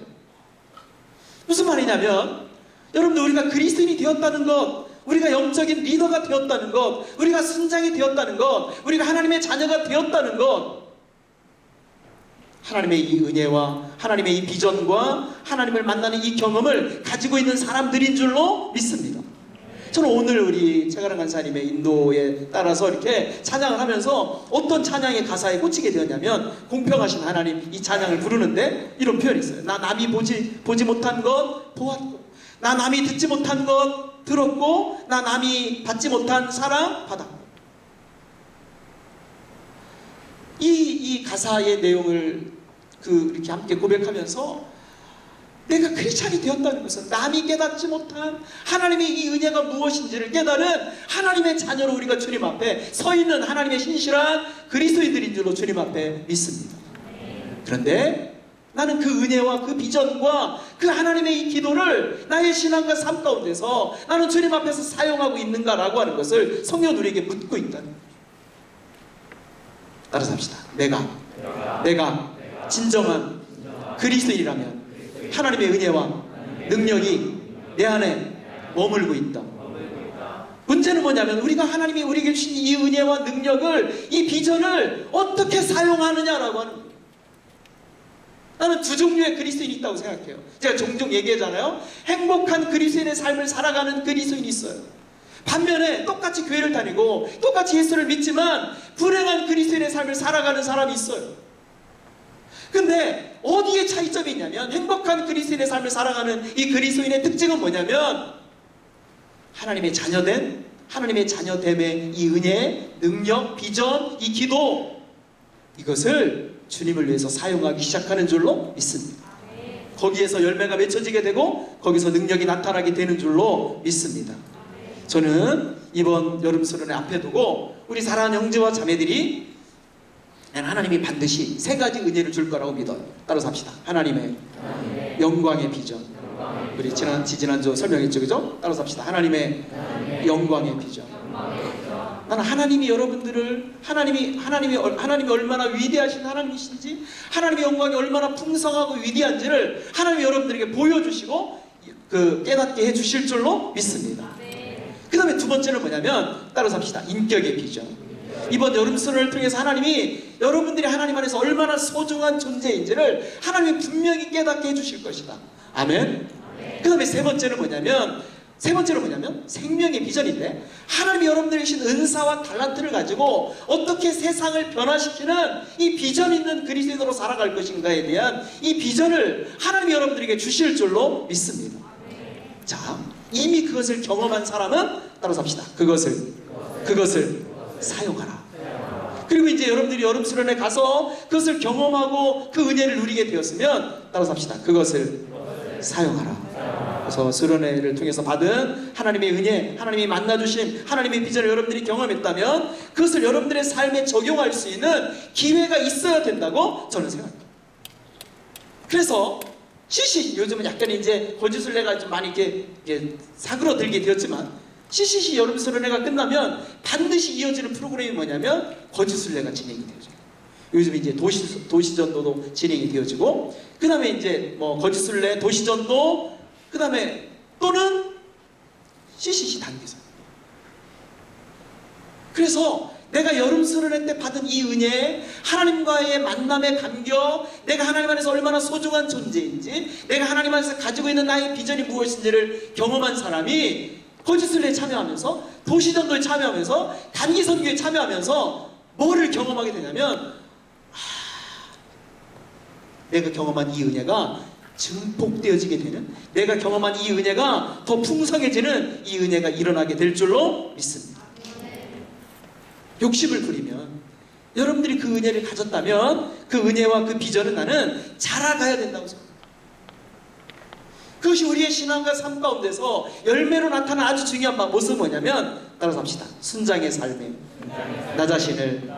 무슨 말이냐면 여러분들 우리가 그리스도인이 되었다는 것 우리가 영적인 리더가 되었다는 것 우리가 순장이 되었다는 것 우리가 하나님의 자녀가 되었다는 것 하나님의 이 은혜와 하나님의 이 비전과 하나님을 만나는 이 경험을 가지고 있는 사람들인 줄로 믿습니다. 저는 오늘 우리 최가람 간사님의 인도에 따라서 이렇게 찬양을 하면서 어떤 찬양의 가사에 꽂히게 되었냐면 공평하신 하나님 이 찬양을 부르는데 이런 표현이 있어요. 나 남이 보지 못한 것 보았고 나 남이 듣지 못한 것 들었고 나 남이 받지 못한 사랑 받았고 이 가사의 내용을 이렇게 함께 고백하면서 내가 크리스찬이 되었다는 것은 남이 깨닫지 못한 하나님의 이 은혜가 무엇인지를 깨달은 하나님의 자녀로 우리가 주님 앞에 서 있는 하나님의 신실한 그리스도인들인 줄로 주님 앞에 믿습니다. 그런데 나는 그 은혜와 그 비전과 그 하나님의 이 기도를 나의 신앙과 삶 가운데서 나는 주님 앞에서 사용하고 있는가라고 하는 것을 성령 우리에게 묻고 있다는 거죠. 따라서 합시다. 내가 진정한 그리스도인이라면 하나님의 은혜와 능력이 내 안에 머물고 있다. 문제는 뭐냐면 우리가 하나님이 우리에게 주신 이 은혜와 능력을 이 비전을 어떻게 사용하느냐라고 하는 거예요. 나는 두 종류의 그리스도인이 있다고 생각해요. 제가 종종 얘기하잖아요. 행복한 그리스도인의 삶을 살아가는 그리스도인이 있어요. 반면에 똑같이 교회를 다니고 똑같이 예수를 믿지만 불행한 그리스도인의 삶을 살아가는 사람이 있어요. 근데 어디에 차이점이 있냐면 행복한 그리스도인의 삶을 살아가는 이 그리스도인의 특징은 뭐냐면 하나님의 자녀됨의 이 은혜, 능력, 비전, 이 기도 이것을 주님을 위해서 사용하기 시작하는 줄로 믿습니다. 거기에서 열매가 맺혀지게 되고 거기서 능력이 나타나게 되는 줄로 믿습니다. 저는 이번 여름수련회 앞에 두고 우리 사랑하는 형제와 자매들이 하나님이 반드시 세 가지 은혜를 줄 거라고 믿어요. 따라서 합시다. 하나님의 영광의 비전. 우리 지난주 설명했죠, 그죠? 따라서 합시다. 하나님의 영광의 비전. 나는 하나님이 여러분들을 하나님이 얼마나 위대하신 하나님이신지 하나님의 영광이 얼마나 풍성하고 위대한지를 하나님이 여러분들에게 보여주시고 깨닫게 해주실 줄로 믿습니다. 그 다음에 두 번째는 뭐냐면 따라서 합시다. 인격의 비전. 이번 여름수련을 통해서 하나님이 여러분들이 하나님 안에서 얼마나 소중한 존재인지를 하나님이 분명히 깨닫게 해주실 것이다. 아멘. 그 다음에 세 번째는 뭐냐면 세 번째로 뭐냐면 생명의 비전인데, 하나님이 여러분들이 주신 은사와 달란트를 가지고 어떻게 세상을 변화시키는 이 비전 있는 그리스도인으로 살아갈 것인가에 대한 이 비전을 하나님이 여러분들에게 주실 줄로 믿습니다. 자, 이미 그것을 경험한 사람은 따라서 합시다. 그것을 사용하라. 그리고 이제 여러분들이 여름 수련회 가서 그것을 경험하고 그 은혜를 누리게 되었으면 따라서 합시다. 그것을 사용하라. 그래서 수련회를 통해서 받은 하나님의 은혜, 하나님이 만나주신 하나님의 비전을 여러분들이 경험했다면 그것을 여러분들의 삶에 적용할 수 있는 기회가 있어야 된다고 저는 생각합니다. 그래서 CCC, 요즘은 약간 이제 거짓순례가 좀 많이 이렇게 사그러들게 되었지만, CCC 여름 수련회가 끝나면 반드시 이어지는 프로그램이 뭐냐면 거짓순례가 진행이 되어져요. 요즘 이제 도시전도도 진행이 되어지고, 그 다음에 이제 뭐 거짓순례, 도시전도, 그 다음에 또는 CCC 단계선. 그래서 내가 여름 수련회 때 받은 이 은혜, 하나님과의 만남의 감격, 내가 하나님 안에서 얼마나 소중한 존재인지, 내가 하나님 안에서 가지고 있는 나의 비전이 무엇인지를 경험한 사람이 거짓순례에 참여하면서, 도시전도에 참여하면서, 단기 선교에 참여하면서 뭐를 경험하게 되냐면, 내가 경험한 이 은혜가 증폭되어지게 되는, 내가 경험한 이 은혜가 더 풍성해지는 이 은혜가 일어나게 될 줄로 믿습니다. 욕심을 부리면, 여러분들이 그 은혜를 가졌다면 그 은혜와 그 비전은 나는 자라가야 된다고 생각합니다. 그것이 우리의 신앙과 삶 가운데서 열매로 나타나는 아주 중요한 모습은 뭐냐면, 따라서 합시다. 순장의 삶에 나 자신을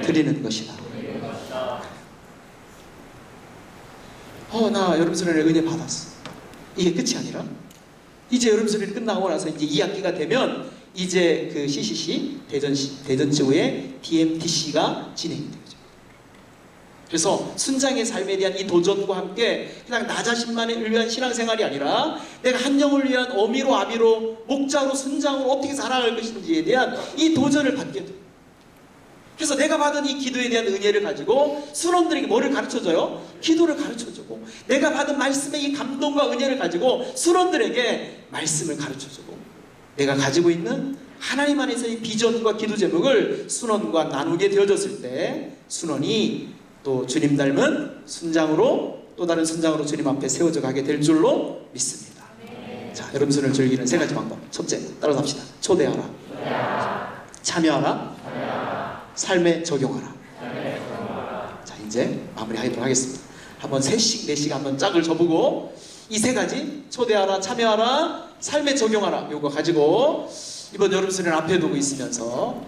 드리는 것이다. 나 여름 수련회 은혜 받았어. 이게 끝이 아니라 이제 여름 수련회 끝나고 나서 이제 2학기가 되면 이제 그 CCC 대전 지구의 DMTC가 진행이 되죠. 그래서 순장의 삶에 대한 이 도전과 함께 그냥 나 자신만을 위한 신앙생활이 아니라 내가 한 영을 위한 어미로 아비로 목자로 순장으로 어떻게 살아갈 것인지에 대한 이 도전을 받게 돼요. 그래서 내가 받은 이 기도에 대한 은혜를 가지고 순원들에게 뭐를 가르쳐줘요? 기도를 가르쳐주고, 내가 받은 말씀의 이 감동과 은혜를 가지고 순원들에게 말씀을 가르쳐주고, 내가 가지고 있는 하나님 안에서의 비전과 기도 제목을 순원과 나누게 되어졌을 때 순원이 또 주님 닮은 순장으로, 또 다른 순장으로 주님 앞에 세워져 가게 될 줄로 믿습니다. 자, 여름 수련을 즐기는 세 가지 방법. 첫째, 따라서 합시다. 초대하라, 참여하라, 삶에 적용하라. 자, 이제 마무리하도록 하겠습니다. 한번 셋씩 넷씩 한번 짝을 접고 이 세 가지, 초대하라, 참여하라, 삶에 적용하라, 요거 가지고 이번 여름 수련 앞에 두고 있으면서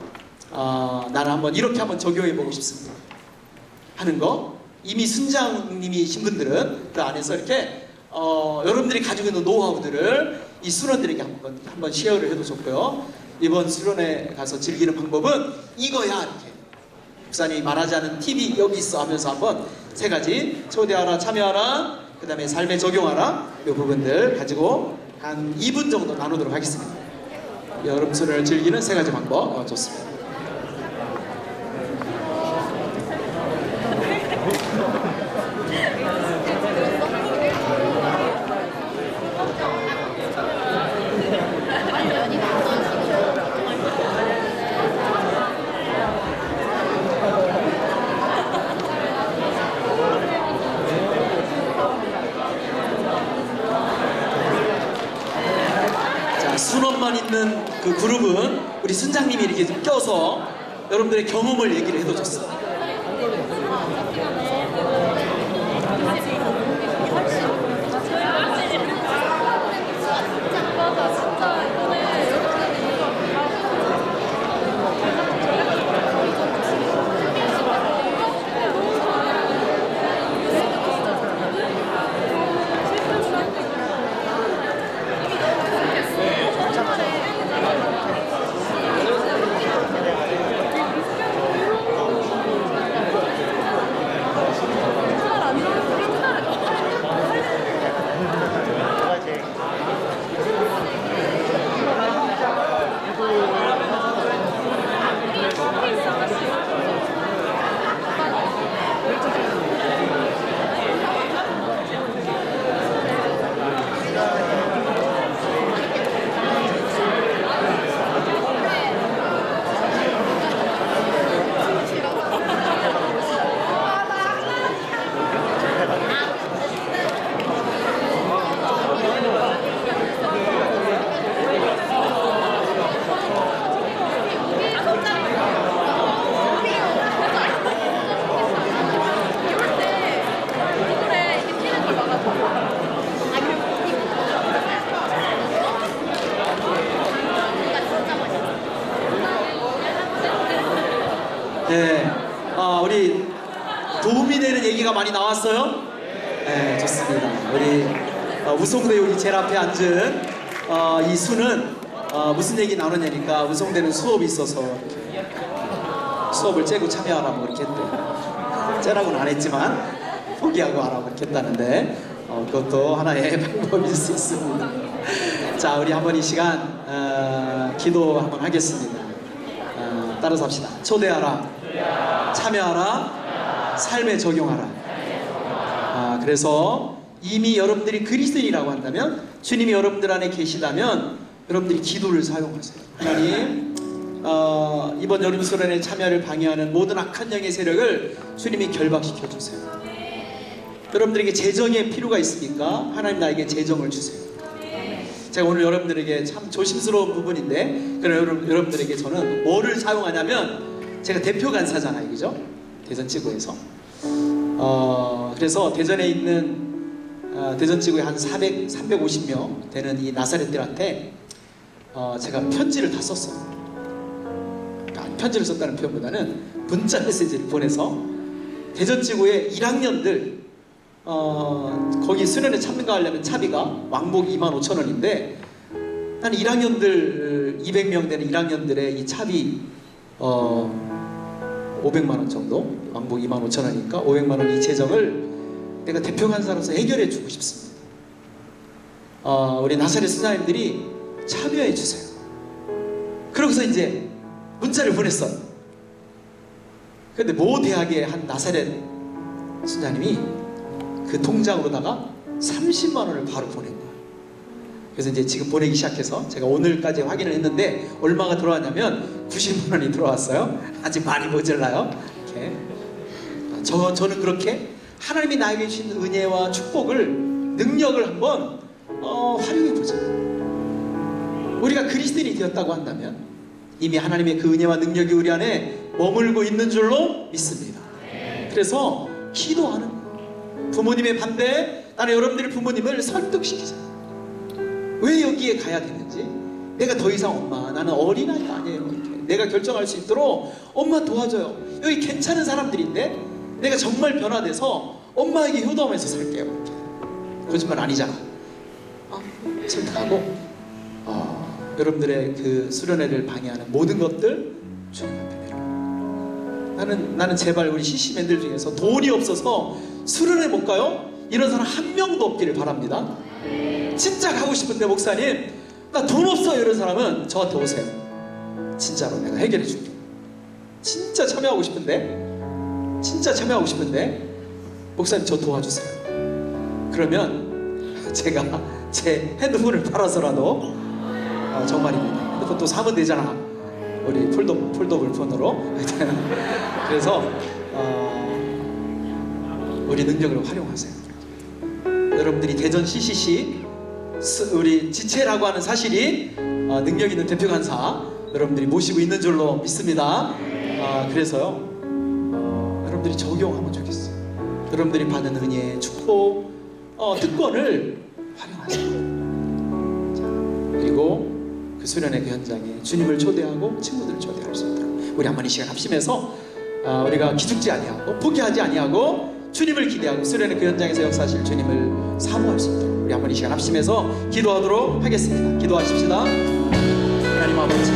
나는 한번 이렇게 한번 적용해 보고 싶습니다 하는 거, 이미 순장님이신 분들은 그 안에서 이렇게 여러분들이 가지고 있는 노하우들을 이 수련들에게 한번 쉐어를 해도 좋고요. 이번 수련회 가서 즐기는 방법은 이거야, 이렇게 목사님이 말하지 않은 팁이 여기 있어 하면서 한번 세 가지, 초대하라, 참여하라, 그 다음에 삶에 적용하라, 이 부분들 가지고 한 2분 정도 나누도록 하겠습니다. 여름 수련을 즐기는 세 가지 방법. 좋습니다. 순원만 있는 그 그룹은 우리 순장님이 이렇게 좀 껴서 여러분들의 경험을 얘기를 해줬습니다. 네, 우리 도움이 되는 얘기가 많이 나왔어요? 네, 좋습니다. 우리 우송대 여기 제일 앞에 앉은 이 수는 무슨 얘기 나누냐니까 우송대는 수업이 있어서 이렇게 수업을 째고 참여하라고 그렇게 했대요. 째라고는 안 했지만 포기하고 하라고 그렇게 했다는데 그것도 하나의 방법일 수 있습니다. 자, 우리 한번 이 시간 기도 한번 하겠습니다. 따라서 합시다. 초대하라, 참여하라, 삶에 적용하라. 그래서 이미 여러분들이 그리스도인이라고 한다면, 주님이 여러분들 안에 계시다면 여러분들이 기도를 사용하세요. 하나님, 이번 여름 수련회 참여를 방해하는 모든 악한 영의 세력을 주님이 결박시켜 주세요. 여러분들에게 재정의 필요가 있습니까? 하나님 나에게 재정을 주세요. 제가 오늘 여러분들에게 참 조심스러운 부분인데, 그럼 여러분들에게 저는 뭐를 사용하냐면, 제가 대표 간사잖아요, 그죠? 대전지구에서. 그래서 대전에 있는 대전지구에 한 350명 되는 이 나사렛들한테 제가 편지를 다 썼어요. 그러니까 편지를 썼다는 표현보다는 문자 메시지를 보내서 대전지구의 1학년들 거기 수련회 참가하려면 차비가 왕복 25,000원인데 한 1학년들 200명 되는 1학년들의 이 차비 500만원 정도, 왕복 25,000원이니까 500만원 이 재정을 내가 대표 간사로서 해결해 주고 싶습니다. 우리 나사렛 수사님들이 참여해 주세요. 그러고서 이제 문자를 보냈어요. 근데 모 대학의 한 나사렛 수사님이 그 통장으로다가 30만원을 바로 보낸 거예요. 그래서 이제 지금 보내기 시작해서 제가 오늘까지 확인을 했는데 얼마가 들어왔냐면 90만원이 들어왔어요. 아직 많이 모자라요. 이렇게. 저는 그렇게 하나님이 나에게 주신 은혜와 축복을, 능력을 한번 활용해보자. 우리가 그리스도인이 되었다고 한다면 이미 하나님의 그 은혜와 능력이 우리 안에 머물고 있는 줄로 믿습니다. 그래서 기도하는 거예요. 부모님의 반대에 나는 여러분들의 부모님을 설득시키자. 왜 여기에 가야 되는지, 내가 더 이상 엄마, 나는 어린아이가 아니에요, 이렇게 내가 결정할 수 있도록 엄마 도와줘요. 여기 괜찮은 사람들인데 내가 정말 변화돼서 엄마에게 효도하면서 살게요. 이렇게. 거짓말 아니잖아. 설득하고 여러분들의 그 수련회를 방해하는 모든 것들 주님한테 내려. 나는 제발 우리 CC맨들 중에서 돈이 없어서 수련회 못 가요? 이런 사람 한 명도 없기를 바랍니다. 진짜 가고 싶은데 목사님 나 돈 없어요, 이런 사람은 저한테 오세요. 진짜로 내가 해결해 줄게요. 진짜 참여하고 싶은데 목사님 저 도와주세요. 그러면 제가 제 핸드폰을 팔아서라도 정말입니다. 핸드폰 또 사면 되잖아, 우리 폴더블 폰으로. 그래서 우리 능력을 활용하세요. 여러분들이 대전 CCC 우리 지체라고 하는 사실이 능력 있는 대표 간사 여러분들이 모시고 있는 줄로 믿습니다. 그래서요, 여러분들이 적용하면 좋겠어요. 여러분들이 받은 은혜, 축복, 특권을 활용하세요. 그리고 그 수련회 그 현장에 주님을 초대하고 친구들을 초대할 수 있도록 우리 한번 이 시간 합심해서 우리가 기죽지 아니하고 포기하지 아니하고 주님을 기대하고 수련회 그 현장에서 역사하실 주님을 사모할 수 있도록 우리 한번 이 시간 합심해서 기도하도록 하겠습니다. 기도하십시다. 하나님 아버지,